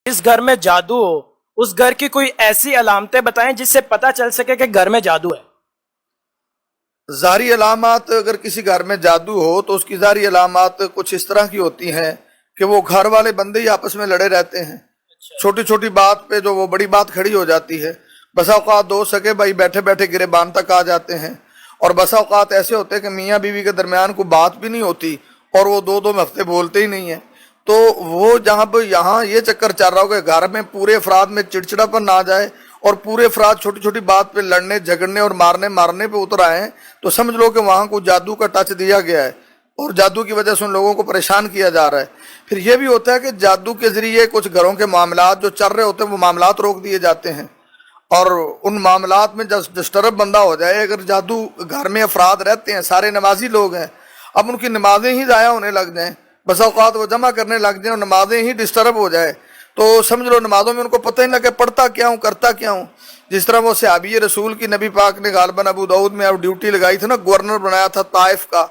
جس گھر میں جادو ہو اس گھر کی کوئی ایسی علامتیں بتائیں جس سے پتہ چل سکے کہ گھر میں جادو ہے۔ ظاہری علامات، اگر کسی گھر میں جادو ہو تو اس کی ظاہری علامات کچھ اس طرح کی ہوتی ہیں کہ وہ گھر والے بندے ہی آپس میں لڑے رہتے ہیں، چھوٹی چھوٹی بات پہ جو وہ بڑی بات کھڑی ہو جاتی ہے۔ بسا اوقات دو سکے بھائی بیٹھے بیٹھے گریبان تک آ جاتے ہیں، اور بسا اوقات ایسے ہوتے ہیں کہ میاں بیوی کے درمیان کوئی بات بھی نہیں ہوتی اور وہ دو ہفتے بولتے ہی نہیں ہیں۔ تو وہ جہاں پہ یہاں یہ چکر چل رہا ہو کہ گھر میں پورے افراد میں چڑچڑا پن نہ آ جائے اور پورے افراد چھوٹی چھوٹی بات پہ لڑنے جھگڑنے اور مارنے پہ اتر آئے، تو سمجھ لو کہ وہاں کو جادو کا ٹچ دیا گیا ہے اور جادو کی وجہ سے ان لوگوں کو پریشان کیا جا رہا ہے۔ پھر یہ بھی ہوتا ہے کہ جادو کے ذریعے کچھ گھروں کے معاملات جو چل رہے ہوتے ہیں وہ معاملات روک دیے جاتے ہیں، اور ان معاملات میں ڈسٹرب بندہ ہو جائے۔ اگر جادو گھر میں افراد رہتے ہیں، سارے نمازی لوگ ہیں، اب ان کی نمازیں ہی ضائع ہونے لگ جائیں، بس اوقات وہ جمع کرنے لگ جائیں اور نمازیں ہی ڈسٹرب ہو جائے، تو سمجھ لو نمازوں میں ان کو پتہ ہی نہ کہ پڑھتا کیا ہوں کرتا کیا ہوں۔ جس طرح وہ صحابی رسول کی نبی پاک نے غالباً ابو داؤد میں ڈیوٹی لگائی تھی نا، گورنر بنایا تھا طائف کا،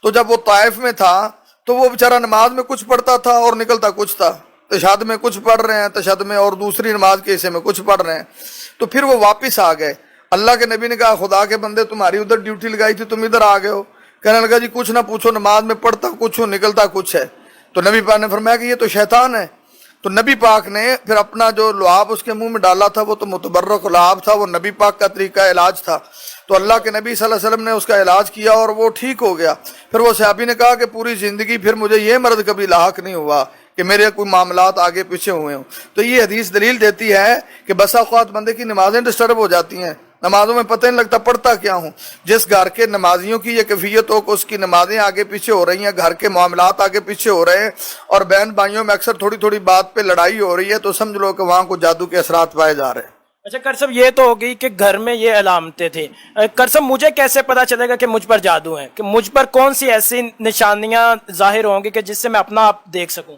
تو جب وہ طائف میں تھا تو وہ بیچارہ نماز میں کچھ پڑھتا تھا اور نکلتا کچھ تھا، تشہد میں کچھ پڑھ رہے ہیں تشہد میں، اور دوسری نماز کے حصے میں کچھ پڑھ رہے ہیں۔ تو پھر وہ واپس آ گئے، اللہ کے نبی نے کہا خدا کے بندے تمہاری ادھر ڈیوٹی لگائی تھی تم ادھر آ گئے ہو؟ کہنے لگا جی کچھ نہ پوچھو، نماز میں پڑھتا کچھ ہوں نکلتا کچھ ہے۔ تو نبی پاک نے فرمایا کہ یہ تو شیطان ہے۔ تو نبی پاک نے پھر اپنا جو لعاب اس کے منہ میں ڈالا تھا وہ تو متبرک لعاب تھا، وہ نبی پاک کا طریقہ علاج تھا، تو اللہ کے نبی صلی اللہ علیہ وسلم نے اس کا علاج کیا اور وہ ٹھیک ہو گیا۔ پھر وہ صحابی نے کہا کہ پوری زندگی پھر مجھے یہ مرض کبھی لاحق نہیں ہوا کہ میرے کوئی معاملات آگے پیچھے ہوئے ہوں۔ تو یہ حدیث دلیل دیتی ہے کہ بسا اوقات بندے کی نمازیں ڈسٹرب ہو جاتی ہیں، نمازوں میں پتہ نہیں لگتا پڑھتا کیا ہوں۔ جس گھر کے نمازیوں کی یہ کیفیت ہو کہ اس کی نمازیں آگے پیچھے ہو رہی ہیں، گھر کے معاملات آگے پیچھے ہو رہے ہیں، اور بہن بھائیوں میں اکثر تھوڑی تھوڑی بات پہ لڑائی ہو رہی ہے، تو سمجھ لو کہ وہاں کو جادو کے اثرات پائے جا رہے ہیں۔ اچھا کر صاحب، یہ تو ہو گئی کہ گھر میں یہ علامتیں تھیں۔ کر صاحب مجھے کیسے پتا چلے گا کہ مجھ پر جادو ہے، کہ مجھ پر کون سی ایسی نشانیاں ظاہر ہوں گی کہ جس سے میں اپنا آپ دیکھ سکوں؟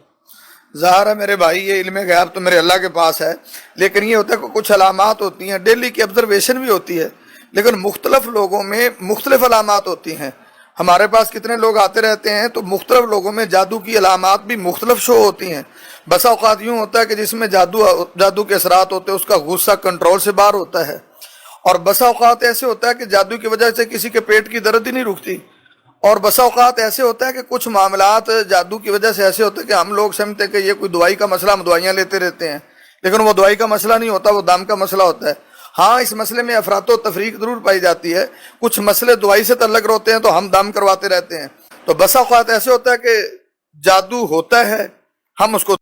ظاہر ہے میرے بھائی، یہ علم غیب تو میرے اللہ کے پاس ہے، لیکن یہ ہوتا ہے کہ کچھ علامات ہوتی ہیں، ڈیلی کی آبزرویشن بھی ہوتی ہے، لیکن مختلف لوگوں میں مختلف علامات ہوتی ہیں۔ ہمارے پاس کتنے لوگ آتے رہتے ہیں، تو مختلف لوگوں میں جادو کی علامات بھی مختلف شو ہوتی ہیں۔ بسا اوقات یوں ہوتا ہے کہ جس میں جادو کے اثرات ہوتے ہیں اس کا غصہ کنٹرول سے باہر ہوتا ہے، اور بسا اوقات ایسے ہوتا ہے کہ جادو کی وجہ سے کسی کے پیٹ کی درد ہی نہیں رکتی، اور بسا اوقات ایسے ہوتا ہے کہ کچھ معاملات جادو کی وجہ سے ایسے ہوتے ہیں کہ ہم لوگ سمجھتے ہیں کہ یہ کوئی دوائی کا مسئلہ، ہم دوائیاں لیتے رہتے ہیں، لیکن وہ دوائی کا مسئلہ نہیں ہوتا، وہ دم کا مسئلہ ہوتا ہے۔ ہاں اس مسئلے میں افراط و تفریق ضرور پائی جاتی ہے، کچھ مسئلے دوائی سے تعلق ہوتے ہیں تو ہم دم کرواتے رہتے ہیں۔ تو بسا اوقات ایسے ہوتا ہے کہ جادو ہوتا ہے، ہم اس کو